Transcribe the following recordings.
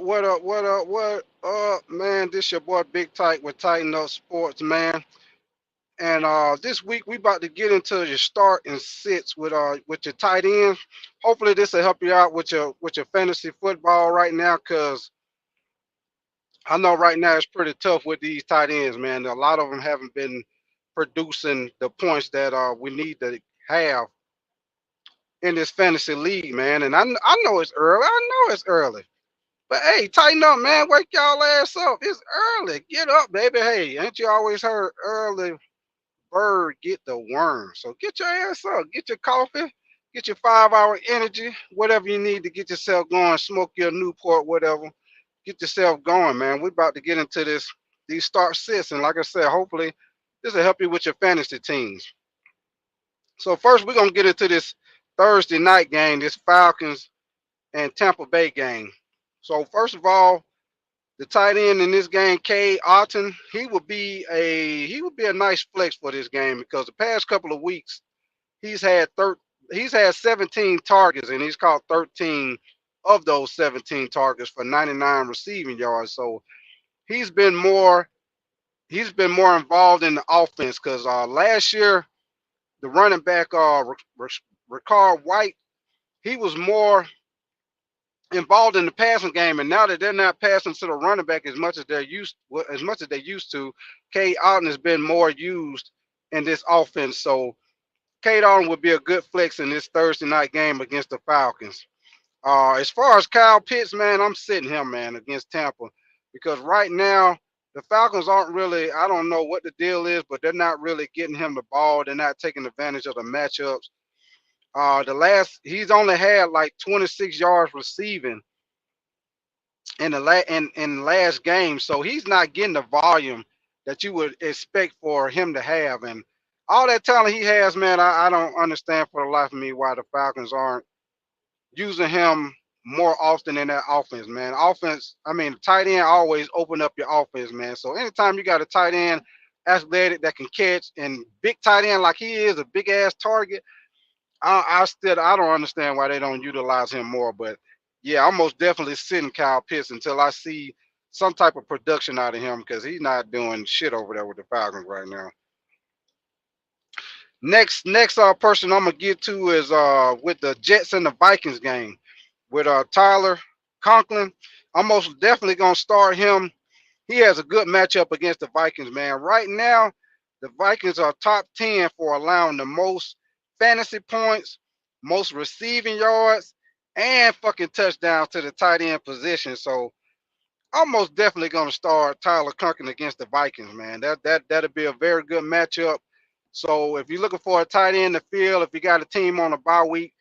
what up, man? This your boy Big Tight with Tighten Up Sports, man. And this week we about to get into your start and sits with your tight end. Hopefully this will help you out with your fantasy football right now, cause I know right now it's pretty tough with these tight ends, man. A lot of them haven't been producing the points that we need to have in this fantasy league, man. And I know it's early. I know it's early. But hey, tighten up, man. Wake y'all ass up. It's early. Get up, baby. Hey, ain't you always heard early bird get the worm? So get your ass up. Get your coffee. Get your 5 hour energy. Whatever you need to get yourself going. Smoke your Newport, whatever. Get yourself going, man. We're about to get into these start sits. And like I said, hopefully this will help you with your fantasy teams. So first we're gonna get into this Thursday night game, this Falcons and Tampa Bay game. So first of all, the tight end in this game, Cade Otton, he would be a nice flex for this game because the past couple of weeks he's had he's had 17 targets and he's caught 13 of those 17 targets for 99 receiving yards. So he's been more he's been more involved in the offense because last year the running back Ricard White, he was more involved in the passing game, and now that they're not passing to the running back as much as they used to, Cade Otton has been more used in this offense. So Cade Otton would be a good flex in this Thursday night game against the Falcons. As far as Kyle Pitts, man, I'm sitting him, man, against Tampa because right now the Falcons aren't really. I don't know what the deal is, but they're not really getting him the ball. They're not taking advantage of the matchups. He's only had like 26 yards receiving in last game, so he's not getting the volume that you would expect for him to have, and all that talent he has, man. I don't understand for the life of me why the Falcons aren't using him more often in that offense, man. Offense, I mean, tight end always open up your offense, man. So anytime you got a tight end athletic that can catch and big tight end like he is, a big ass target, I don't understand why they don't utilize him more. But yeah, I'm most definitely sitting Kyle Pitts until I see some type of production out of him because he's not doing shit over there with the Falcons right now. Next person I'm gonna get to is with the Jets and the Vikings game with Tyler Conklin. I'm most definitely gonna start him. He has a good matchup against the Vikings, man. Right now, the Vikings are top 10 for allowing the most fantasy points, most receiving yards, and fucking touchdowns to the tight end position. So I'm most definitely gonna start Tyler Conklin against the Vikings, man. That'll be a very good matchup. So if you're looking for a tight end in the field, if you got a team on a bye week,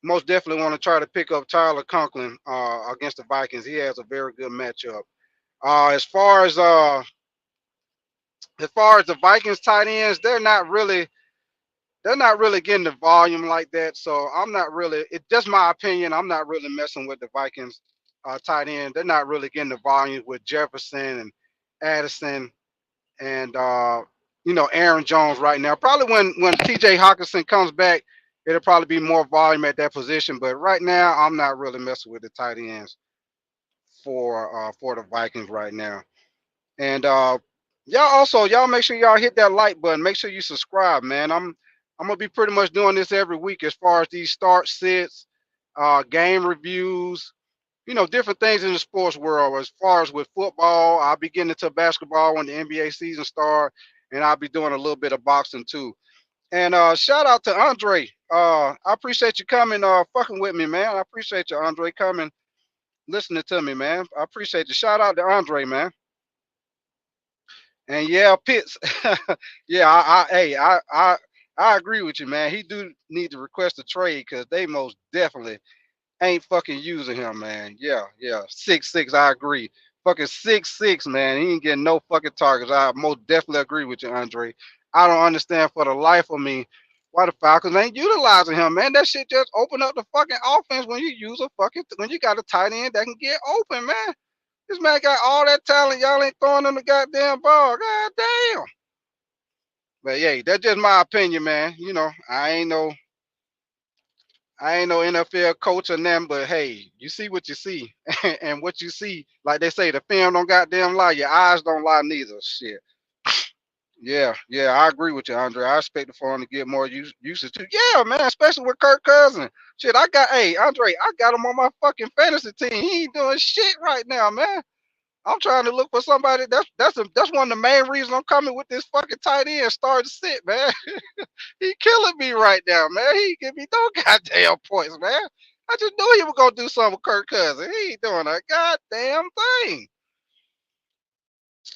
most definitely want to try to pick up Tyler Conklin against the Vikings. He has a very good matchup. Uh, as far as uh, as far as the Vikings tight ends, they're not really getting the volume like that. So I'm not really. It's just my opinion. I'm not really messing with the Vikings tight end. They're not really getting the volume with Jefferson and Addison and Aaron Jones right now. Probably when T.J. Hawkinson comes back, it'll probably be more volume at that position. But right now, I'm not really messing with the tight ends for the Vikings right now. And y'all make sure y'all hit that like button. Make sure you subscribe, man. I'm gonna be pretty much doing this every week as far as these start sits, game reviews, different things in the sports world. As far as with football, I'll be getting into basketball when the NBA season starts, and I'll be doing a little bit of boxing too. And shout out to Andre. I appreciate you coming, fucking with me, man. I appreciate you, Andre, coming, listening to me, man. I appreciate you. Shout out to Andre, man. And yeah, Pitts. Yeah, I agree with you, man. He do need to request a trade because they most definitely ain't fucking using him, man. Yeah. 6'6", I agree. Fucking 6'6", man. He ain't getting no fucking targets. I most definitely agree with you, Andre. I don't understand for the life of me why the Falcons ain't utilizing him, man. That shit just open up the fucking offense when you use a fucking when you got a tight end that can get open, man. This man got all that talent. Y'all ain't throwing him the goddamn ball. God damn. But yeah, that's just my opinion, man. I ain't no I ain't no NFL coach or nothing, but hey, you see what you see, and what you see, like they say, the film don't goddamn lie. Your eyes don't lie neither. Shit. Yeah, yeah, I agree with you, Andre. I expect the phone to get more usage too. Yeah, man, especially with Kirk Cousins. Shit, hey, Andre, I got him on my fucking fantasy team. He ain't doing shit right now, man. I'm trying to look for somebody. That's one of the main reasons I'm coming with this fucking tight end starting to sit, man. He killing me right now, man. He give me no goddamn points, man. I just knew he was gonna do something with Kirk Cousins. He ain't doing a goddamn thing.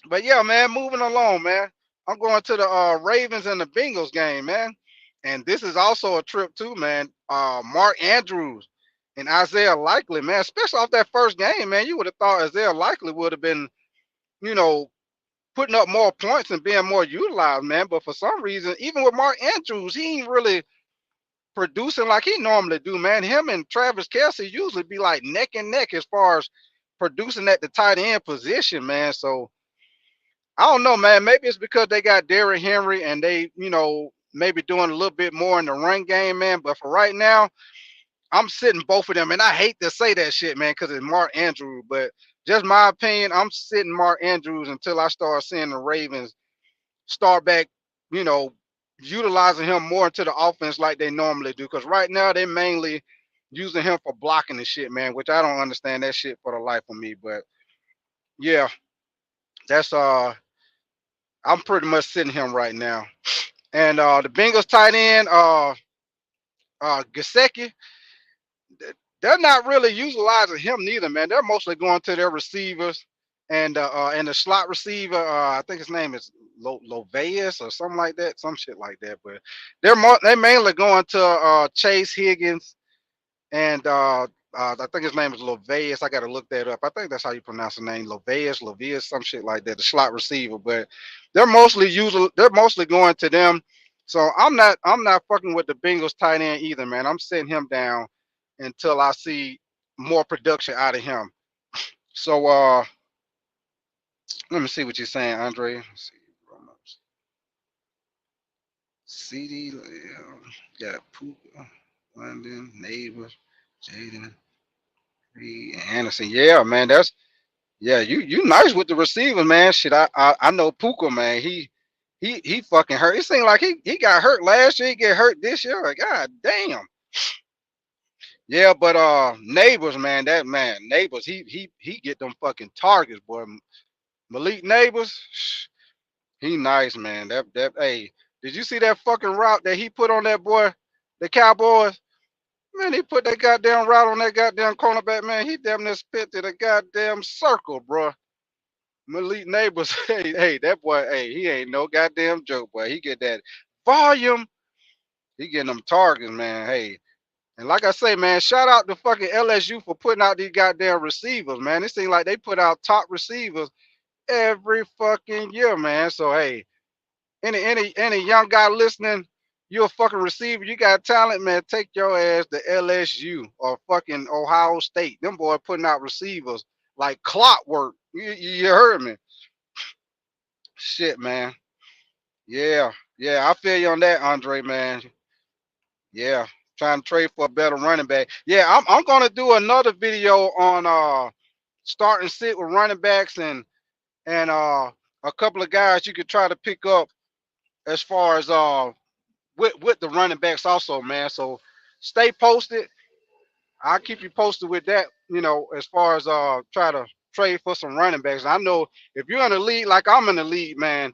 But yeah, man, moving along, man. I'm going to the Ravens and the Bengals game, man. And this is also a trip too, man. Mark Andrews and Isaiah Likely, man. Especially off that first game, man. You would have thought Isaiah Likely would have been, you know, putting up more points and being more utilized, man. But for some reason, even with Mark Andrews, he ain't really producing like he normally do, man. Him and Travis Kelce usually be like neck and neck as far as producing at the tight end position, man. So I don't know, man. Maybe it's because they got Derrick Henry and they, maybe doing a little bit more in the run game, man. But for right now, I'm sitting both of them, and I hate to say that shit, man, because it's Mark Andrews. But just my opinion, I'm sitting Mark Andrews until I start seeing the Ravens start back, you know, utilizing him more into the offense like they normally do. Because right now they mainly using him for blocking and shit, man, which I don't understand that shit for the life of me. But yeah, that's I'm pretty much sitting him right now. And the Bengals tight end, Gesicki, they're not really utilizing him neither, man. They're mostly going to their receivers and the slot receiver. I think his name is Loveus or something like that, some shit like that. But they mainly going to Chase Higgins and I think his name is Loveus. I got to look that up. I think that's how you pronounce the name, Loveus, some shit like that. The slot receiver, but they're mostly going to them. So I'm not fucking with the Bengals tight end either, man. I'm sitting him down until I see more production out of him. So let me see what you're saying, Andre. Let's see. CD, got Puka, London, Neighbors, Jaden, Reed, Anderson. Yeah, man, yeah. You nice with the receivers, man. Shit, I know Puka, man. He fucking hurt. It seemed like he got hurt last year. He get hurt this year. Like, God damn. Yeah, but Neighbors, man, that man, Neighbors, he get them fucking targets, boy. Malik Neighbors, he nice, man. That hey, did you see that fucking route that he put on that boy, the Cowboys? Man, he put that goddamn route on that goddamn cornerback, man. He damn near spit to the goddamn circle, bro. Malik Neighbors, hey, that boy, hey, he ain't no goddamn joke, boy. He get that volume. He getting them targets, man. Hey, and like I say, man, shout out to fucking LSU for putting out these goddamn receivers, man. It seems like they put out top receivers every fucking year, man. So hey, any young guy listening, you a fucking receiver, you got talent, man. Take your ass to LSU or fucking Ohio State. Them boy putting out receivers like clockwork. You heard me. Shit, man. Yeah, yeah, I feel you on that, Andre, man. Yeah, trying to trade for a better running back. Yeah, I'm gonna do another video on start and sit with running backs and a couple of guys you could try to pick up as far as with the running backs also, man. So stay posted. I'll keep you posted with that, as far as try to trade for some running backs. I know if you're in the league like I'm in the league, man,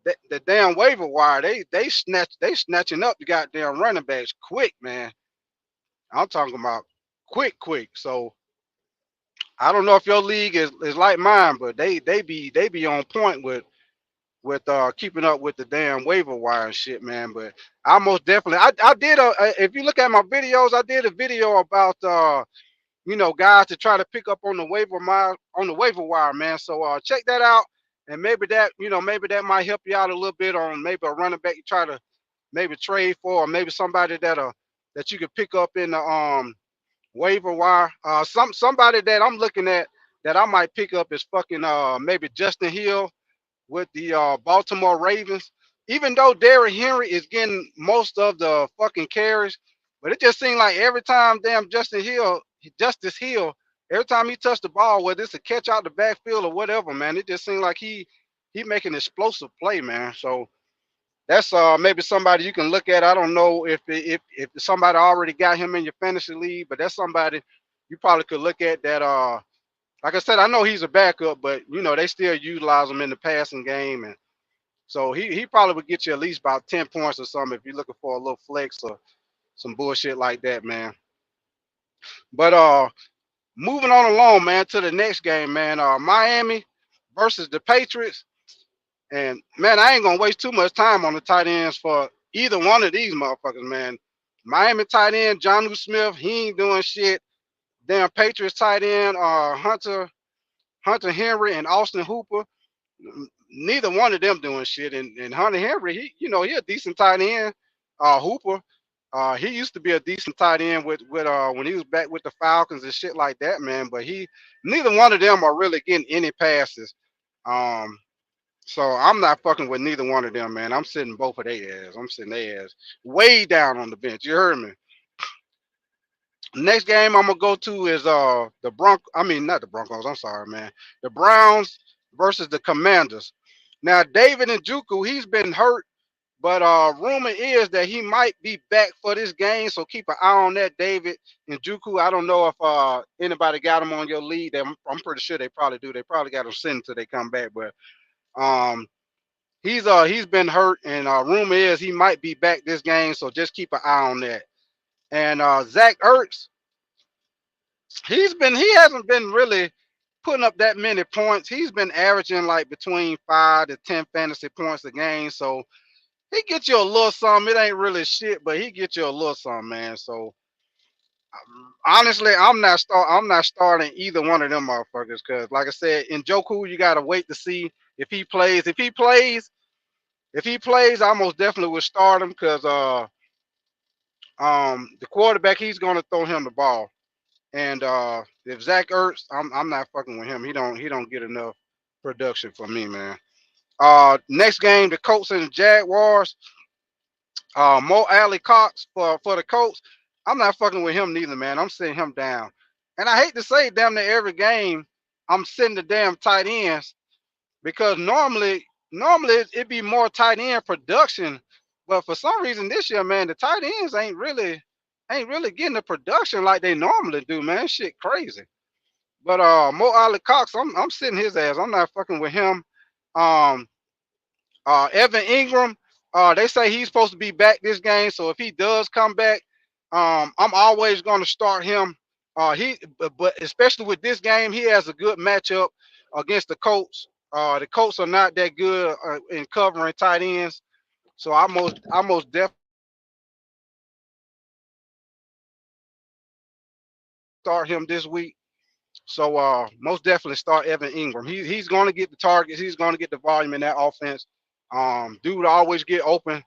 the damn waiver wire, they snatching up the goddamn running backs quick, man. I'm talking about quick. So I don't know if your league is like mine, but they be on point with keeping up with the damn waiver wire and shit, man. But I most definitely I did if you look at my videos, I did a video about guys to try to pick up on the waiver wire, man. So check that out, and maybe that might help you out a little bit on maybe a running back you try to maybe trade for, or maybe somebody that you could pick up in the waiver wire. Somebody that I'm looking at that I might pick up is fucking maybe Justin Hill with the Baltimore Ravens. Even though Derrick Henry is getting most of the fucking carries, But it just seemed like every time damn Justice Hill, every time he touched the ball, whether it's a catch out the backfield or whatever, man, it just seemed like he making explosive play, man. So that's maybe somebody you can look at. I don't know if somebody already got him in your fantasy league, but that's somebody you probably could look at that like I said, I know he's a backup, but you know, they still utilize him in the passing game, and so he probably would get you at least about 10 points or something if you're looking for a little flex or some bullshit like that, man. But moving on along, man, to the next game, man. Miami versus the Patriots. And man, I ain't gonna waste too much time on the tight ends for either one of these motherfuckers, man. Miami tight end, Jonnu Smith, he ain't doing shit. Damn Patriots tight end, Hunter Henry and Austin Hooper. Neither one of them doing shit. And Hunter Henry, he a decent tight end. Hooper, he used to be a decent tight end with when he was back with the Falcons and shit like that, man. But neither one of them are really getting any passes. Um, so I'm not fucking with neither one of them, man. I'm sitting both of their ass. I'm sitting their ass way down on the bench. You heard me. Next game I'm gonna go to is the I mean not the Broncos. I'm sorry, man. The Browns versus the Commanders. Now David Njoku, he's been hurt, but rumor is that he might be back for this game. So keep an eye on that, David Njoku. I don't know if anybody got him on your lead. I'm pretty sure they probably do. They probably got him sitting until they come back, but um. He's been hurt, and rumor is he might be back this game. So just keep an eye on that. And Zach Ertz, he hasn't been really putting up that many points. He's been averaging like between 5 to 10 fantasy points a game. So he gets you a little something. It ain't really shit, but he gets you a little something, man. So honestly, I'm not starting either one of them motherfuckers because, like I said, in Joku, you gotta wait to see if he plays. If he plays, I most definitely would start him because the quarterback, he's gonna throw him the ball. And if Zach Ertz, I'm not fucking with him. He don't get enough production for me, man. Next game, the Colts and the Jaguars. Mo Alley Cox for the Colts. I'm not fucking with him neither, man. I'm sitting him down. And I hate to say, damn near every game, I'm sitting the damn tight ends because normally it'd be more tight end production, but for some reason this year, man, the tight ends ain't really getting the production like they normally do, man. Shit crazy. But Mo Ali Cox, I'm sitting his ass. I'm not fucking with him. Um, Evan Ingram, they say he's supposed to be back this game, so if he does come back, I'm always going to start him. But especially with this game, he has a good matchup against the Colts. The Colts are not that good in covering tight ends, so I most definitely start him this week. So most definitely start Evan Ingram. He's going to get the targets. He's going to get the volume in that offense. Dude always get open.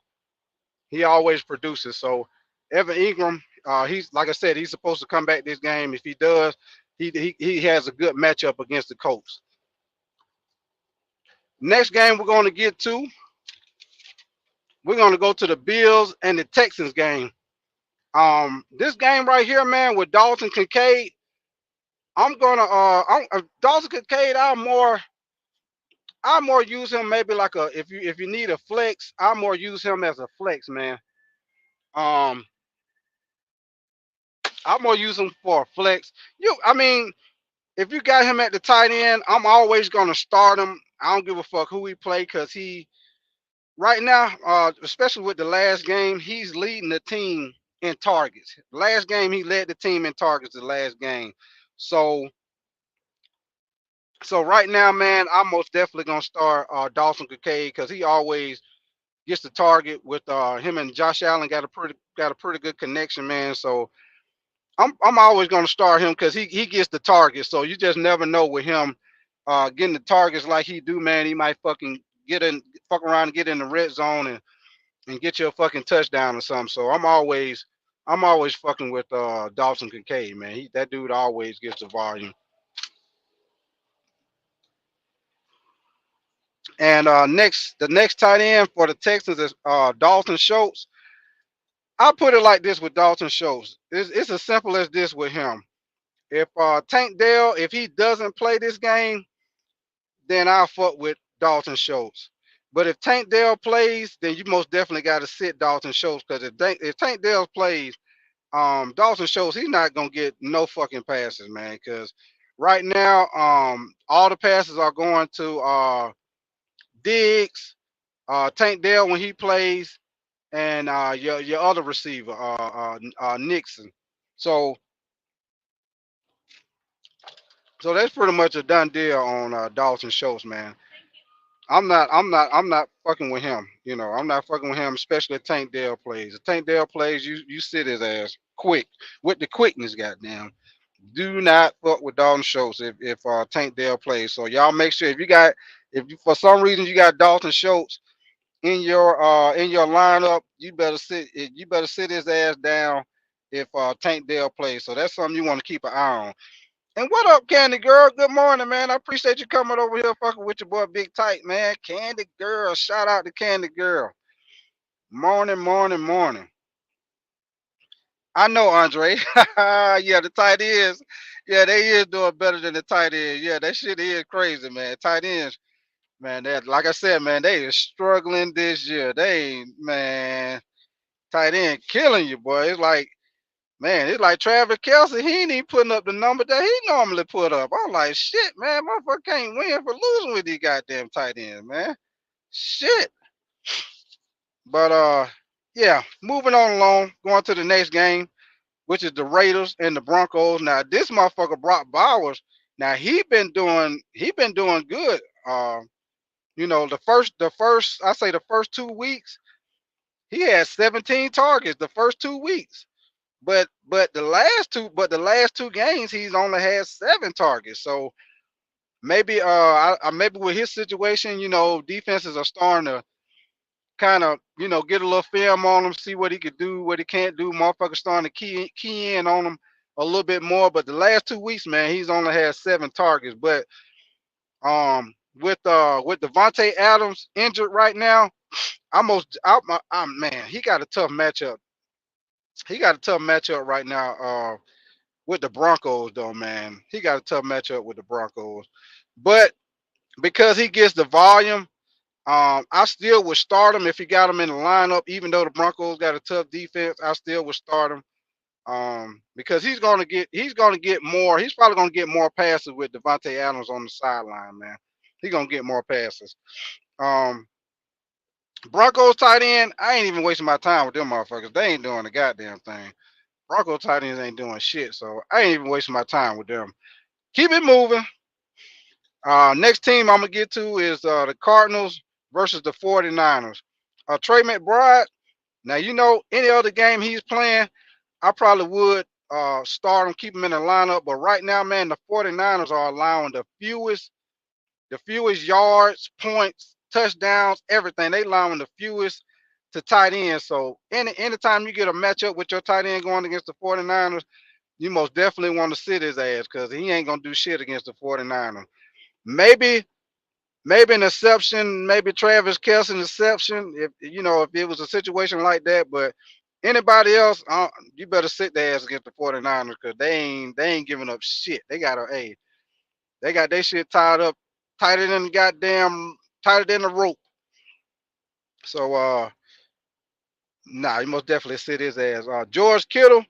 He always produces. So Evan Ingram, he's like I said, he's supposed to come back this game. If he does, he has a good matchup against the Colts. Next game we're going to get to, we're going to go to the Bills and the Texans game. This game right here, man, with Dalton Kincaid, Dalton Kincaid. I more use him maybe like a if you need a flex, I more use him as a flex, man. Um, I more use him for a flex. I mean, if you got him at the tight end, I'm always gonna start him. I don't give a fuck who he play because he right now, especially with the last game, he's leading the team in targets. Last game he led the team in targets. The last game, so right now, man, I'm most definitely gonna start Dawson Kincaid because he always gets the target with him and Josh Allen got a pretty good connection, man. So I'm always gonna start him because he gets the target. So you just never know with him getting the targets like he do, man. He might fucking fuck around and get in the red zone and get you a fucking touchdown or something. So I'm always fucking with Dawson Kincaid, man. That dude always gets the volume. And the next tight end for the Texans is Dalton Schultz. I put it like this with Dalton Schultz. It's as simple as this with him. If Tank Dell, if he doesn't play this game, then I'll fuck with Dalton Schultz. But if Tank Dell plays, then you most definitely got to sit Dalton Schultz because if Tank Dell plays, Dalton Schultz, he's not gonna get no fucking passes, man. Because right now, all the passes are going to Diggs, Tank Dell when he plays, and your other receiver, Nixon. So so that's pretty much a done deal on Dalton Schultz, man. I'm not fucking with him. You know, I'm not fucking with him, especially if Tank Dell plays. If Tank Dell plays, you sit his ass quick with the quickness, goddamn. Do not fuck with Dalton Schultz if Tank Dell plays. So y'all make sure if you, for some reason you got Dalton Schultz in your lineup, you better sit his ass down if Tank Dell plays. So that's something you want to keep an eye on. And what up, Candy Girl? Good morning, man. I appreciate you coming over here fucking with your boy Big Tight, man. Candy Girl. Shout out to Candy Girl. Morning, morning, morning. I know, Andre. Yeah, the tight ends. Yeah, they is doing better than the tight ends. Yeah, that shit is crazy, man. Tight ends, man. That like I said, man, they is struggling this year. They ain't, man, tight end killing you, boy. It's like, man, it's like Travis Kelsey. He ain't even putting up the number that he normally put up. I'm like, shit, man, motherfucker can't win for losing with these goddamn tight ends, man. Shit. But yeah, moving on along, going to the next game, which is the Raiders and the Broncos. Now, this motherfucker Brock Bowers, now he been doing good. You know, the first 2 weeks, he had 17 targets the first 2 weeks. But the last two games he's only had 7 targets. So maybe maybe with his situation, you know, defenses are starting to kind of, you know, get a little film on him, see what he could do, what he can't do. Motherfuckers starting to key in on him a little bit more. But the last 2 weeks, man, he's only had 7 targets. But with Devontae Adams injured right now, man, he got a tough matchup. He got a tough matchup right now. With the Broncos, though, man. He got a tough matchup with the Broncos. But because he gets the volume, I still would start him if he got him in the lineup, even though the Broncos got a tough defense. I still would start him. Because he's gonna get more. He's probably gonna get more passes with Devontae Adams on the sideline, man. He's gonna get more passes. Um, Broncos tight end, I ain't even wasting my time with them motherfuckers. They ain't doing the goddamn thing. Broncos tight ends ain't doing shit, so I ain't even wasting my time with them. Keep it moving. Next team I'm gonna get to is the Cardinals versus the 49ers. Trey McBride. Now you know any other game he's playing, I probably would start him, keep him in the lineup. But right now, man, the 49ers are allowing the fewest yards, points, touchdowns, everything. They allowing the fewest to tight ends. So anytime you get a matchup with your tight end going against the 49ers, you most definitely want to sit his ass because he ain't gonna do shit against the 49ers. Maybe maybe an exception, maybe Travis Kelce an exception, if you know if it was a situation like that. But anybody else, you better sit their ass against the 49ers because they ain't giving up shit. They got their shit tied up tighter than goddamn tighter than the rope. So nah, you most definitely sit his ass. George Kittle,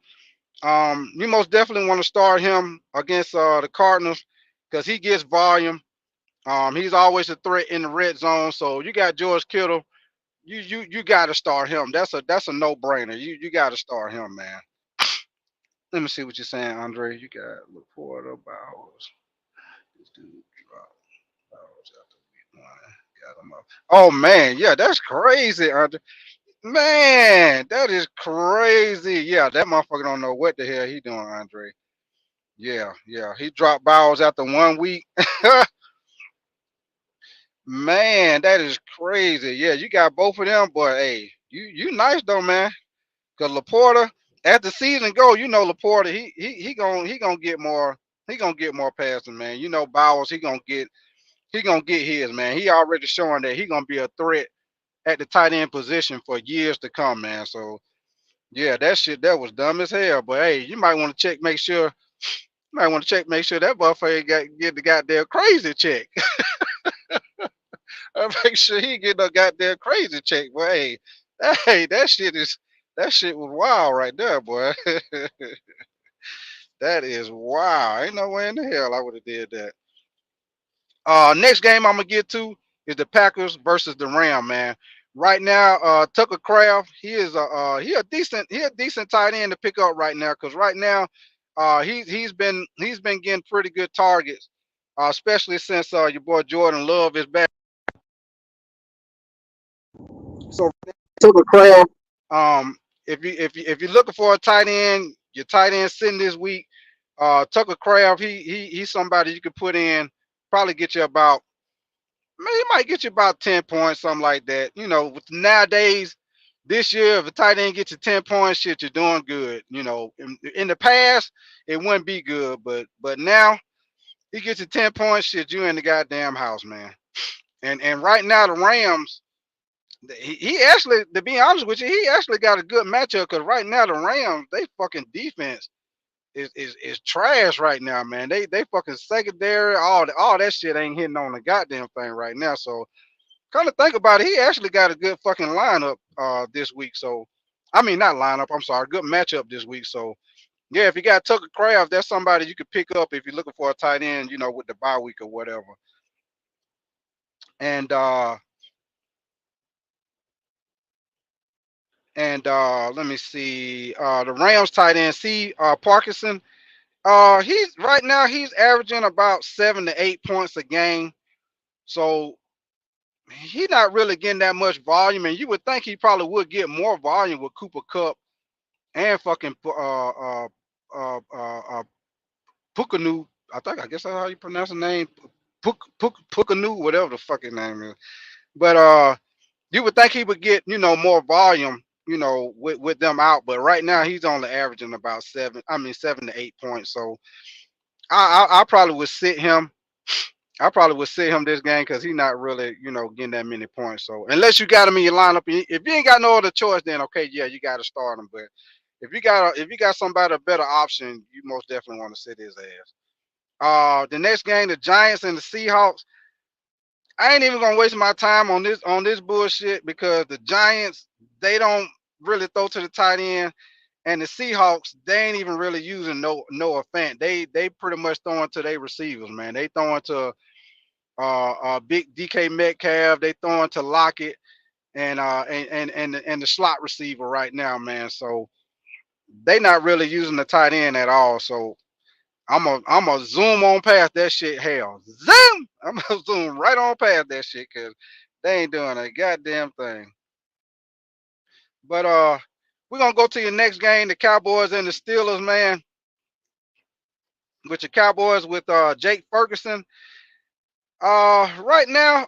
you most definitely want to start him against the Cardinals because he gets volume. He's always a threat in the red zone. So you got George Kittle. You got to start him. That's a no brainer. You got to start him, man. Let me see what you're saying, Andre. You got Laporta, Bowers. This dude dropped Bowers after week 1. Got him up. Oh man, yeah, that's crazy, Andre. Man, that is crazy. Yeah, that motherfucker don't know what the hell he doing, Andre. Yeah, yeah. He dropped Bowers after 1 week. Man, that is crazy. Yeah, you got both of them, but hey, you nice though, man. Cause Laporta, as the season go, you know Laporta, he gonna get more. He gonna get more passing, man. You know Bowers, he gonna get his, man. He already showing that he gonna be a threat at the tight end position for years to come, man. So Yeah, that shit that was dumb as hell. But hey, you might want to check, make sure. You might want to check, make sure that motherfucker ain't get the goddamn crazy check. Make sure he get no goddamn crazy check. But hey, that shit was wild right there, boy. That is wild. Ain't no way in the hell I would have did that. Next game I'm gonna get to is the Packers versus the Ram, man. Right now, Tucker Craft, he a decent tight end to pick up right now because right now, he's been getting pretty good targets, especially since your boy Jordan Love is back. So Tucker Craft, if you're looking for a tight end, your tight end sitting this week, Tucker Craft, he's somebody you could put in, probably get you about. Man, he might get you about 10 points, something like that. You know, with nowadays, this year, if a tight end gets you 10 points, shit, you're doing good. You know, in the past, it wouldn't be good, but now he gets you 10 points, shit, you in the goddamn house, man. And right now, the Rams, he actually, to be honest with you, he actually got a good matchup because right now, the Rams, they fucking defense is trash right now, man. They fucking secondary, all that shit ain't hitting on the goddamn thing right now. So kind of think about it, he actually got a good fucking lineup this week. So, I mean, not lineup. I'm sorry, good matchup this week. So, yeah, if you got Tucker Craft, that's somebody you could pick up if you're looking for a tight end, you know, with the bye week or whatever. And let me see, the Rams tight end C Parkinson. He's right now he's averaging about 7 to 8 points a game. So he's not really getting that much volume, and you would think he probably would get more volume with Cooper Cup and fucking Pucanu. I guess that's how you pronounce the name. Pucanu, whatever the fucking name is. But you would think he would get, you know, more volume, you know, with them out. But right now he's only averaging about 7 to 8 points. So I probably would sit him. I probably would sit him this game because he's not really, you know, getting that many points. So unless you got him in your lineup, if you ain't got no other choice, then okay, yeah, you got to start him. But if you got somebody a better option, you most definitely want to sit his ass. The next game, the Giants and the Seahawks. I ain't even gonna waste my time on this bullshit because the Giants, they don't really throw to the tight end, and the Seahawks, they ain't even really using no Fant. They pretty much throwing to their receivers, man. They throwing to big DK Metcalf. They throwing to Lockett and the slot receiver right now, man. So they not really using the tight end at all. So I'm a zoom on past that shit. Hell, zoom. I'm gonna zoom right on past that shit because they ain't doing a goddamn thing. But we're gonna go to your next game, the Cowboys and the Steelers, man. With your Cowboys with Jake Ferguson. Right now,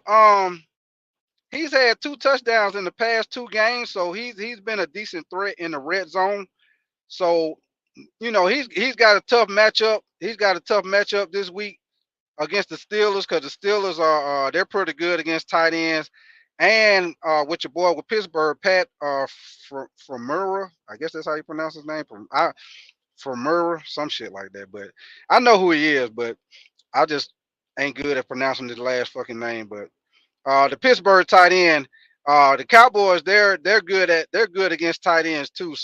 he's had 2 touchdowns in the past 2 games, so he's been a decent threat in the red zone. So you know he's got a tough matchup. He's got a tough matchup this week against the Steelers because the Steelers are they're pretty good against tight ends. And with your boy with Pittsburgh, Pat from Murrah, I guess that's how you pronounce his name. From Murrah, some shit like that. But I know who he is, but I just ain't good at pronouncing his last fucking name. But the Pittsburgh tight end, the Cowboys, they're good against tight ends too.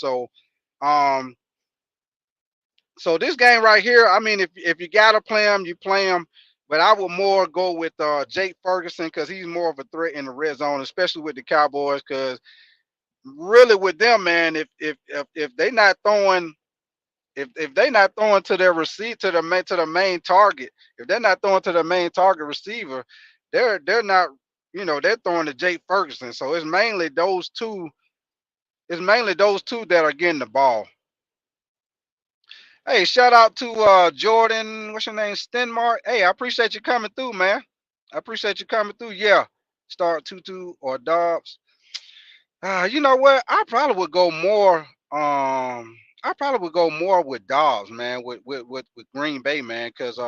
Um, so this game right here, I mean, if you gotta play him, you play him. But I would more go with Jake Ferguson because he's more of a threat in the red zone, especially with the Cowboys. Because really with them, man, if they not throwing, if they not throwing to their receipt to the main target, if they're not throwing to the main target receiver, they're not, you know, they're throwing to Jake Ferguson. So it's mainly those two. It's mainly those two that are getting the ball. Hey, shout out to Jordan. What's your name? Stenmark. Hey, I appreciate you coming through, man. I appreciate you coming through. Yeah, start Tutu or Dobbs. You know what? I probably would go more. I probably would go more with Dobbs, man, with Green Bay, man, because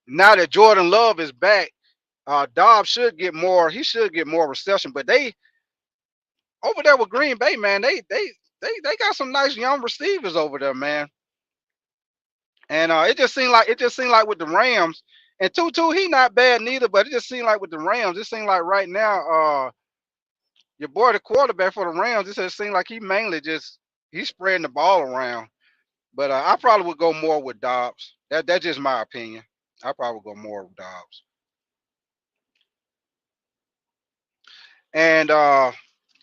now that Jordan Love is back, Dobbs should get more. He should get more reception. But they over there with Green Bay, man, they got some nice young receivers over there, man. And it just seemed like with the Rams and Tutu, he not bad neither, but it just seemed like with the Rams, it seemed like right now, your boy the quarterback for the Rams, it just seemed like he mainly just he's spreading the ball around. But I probably would go more with Dobbs. That's just my opinion. I probably would go more with Dobbs. And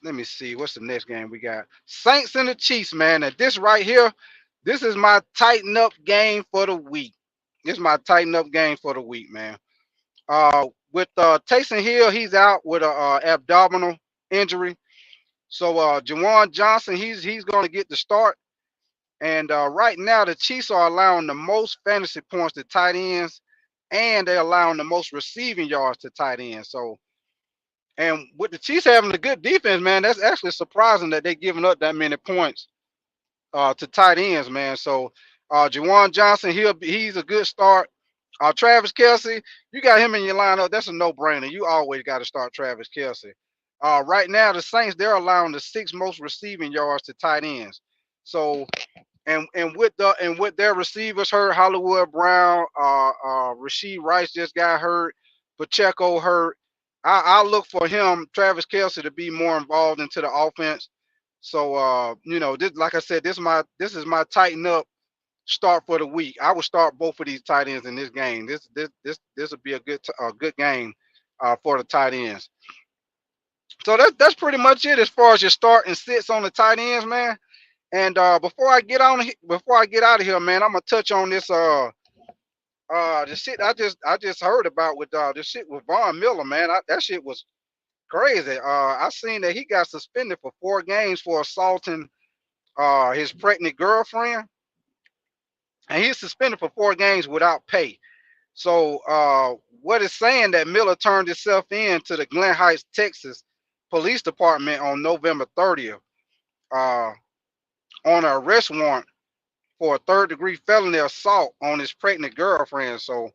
let me see what's the next game we got. Saints and the Chiefs, man. And this right here, this is my tighten up game for the week. This is my tighten up game for the week, man. With Taysom Hill, he's out with a abdominal injury. So Jawan Johnson, he's going to get the start. And right now, the Chiefs are allowing the most fantasy points to tight ends, and they're allowing the most receiving yards to tight ends. So, and with the Chiefs having a good defense, man, that's actually surprising that they're giving up that many points to tight ends, man. So, Jawan Johnson, he's a good start. Travis Kelce, you got him in your lineup. That's a no-brainer. You always got to start Travis Kelce. Right now, the Saints, they're allowing the sixth most receiving yards to tight ends. So, and with their receivers hurt, Hollywood Brown, Rasheed Rice just got hurt, Pacheco hurt. I look for him, Travis Kelce, to be more involved into the offense. So this, like I said, this is my tighten up start for the week. I would start both of these tight ends in this game. This would be a good game for the tight ends. So that's pretty much it as far as your start and sits on the tight ends, man. And before I get out of here, man, I'm gonna touch on this shit I just heard about with this shit with Von Miller, man. That shit was crazy. I seen that he got suspended for 4 games for assaulting his pregnant girlfriend, and he's suspended for 4 games without pay. So what is saying that Miller turned himself in to the Glen Heights, Texas Police Department on November 30th uh, on an arrest warrant for a third-degree felony assault on his pregnant girlfriend. So,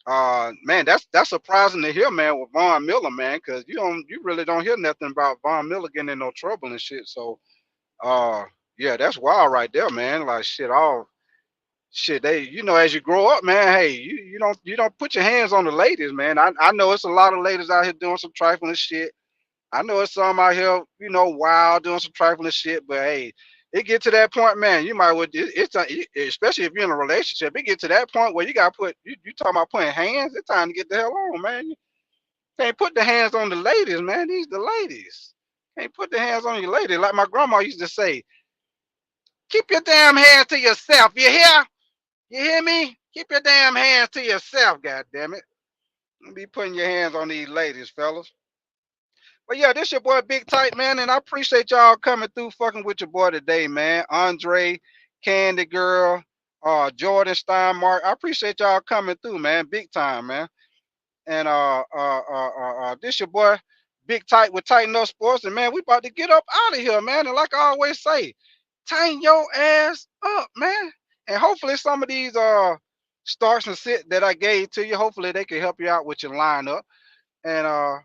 man, that's surprising to hear, man, with Von Miller, man, because you really don't hear nothing about Von Miller getting in no trouble and shit. So, uh, yeah, that's wild right there, man. Like shit, all shit. As you grow up, man, hey, you don't put your hands on the ladies, man. I know it's a lot of ladies out here doing some trifling shit. I know it's some out here, wild doing some trifling shit, but hey, it get to that point, man. You might would especially if you're in a relationship. It get to that point where you got to put you talking about putting hands. It's time to get the hell on, man. You can't put the hands on the ladies, man. These the ladies. Can't put the hands on your lady. Like my grandma used to say, keep your damn hands to yourself. You hear? You hear me? Keep your damn hands to yourself, god damn it. Don't be putting your hands on these ladies, fellas. But yeah, this your boy Big Tight, man, and I appreciate y'all coming through fucking with your boy today, man. Andre, Candy Girl, Jordan Steinmark. I appreciate y'all coming through, man. Big time, man. And this your boy Big Tight with Tighten Up Sports. And man, we about to get up out of here, man. And like I always say, tighten your ass up, man. And hopefully some of these starts and sit that I gave to you, hopefully they can help you out with your lineup. And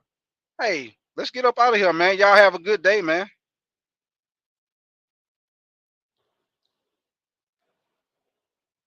hey, let's get up out of here, man. Y'all have a good day, man.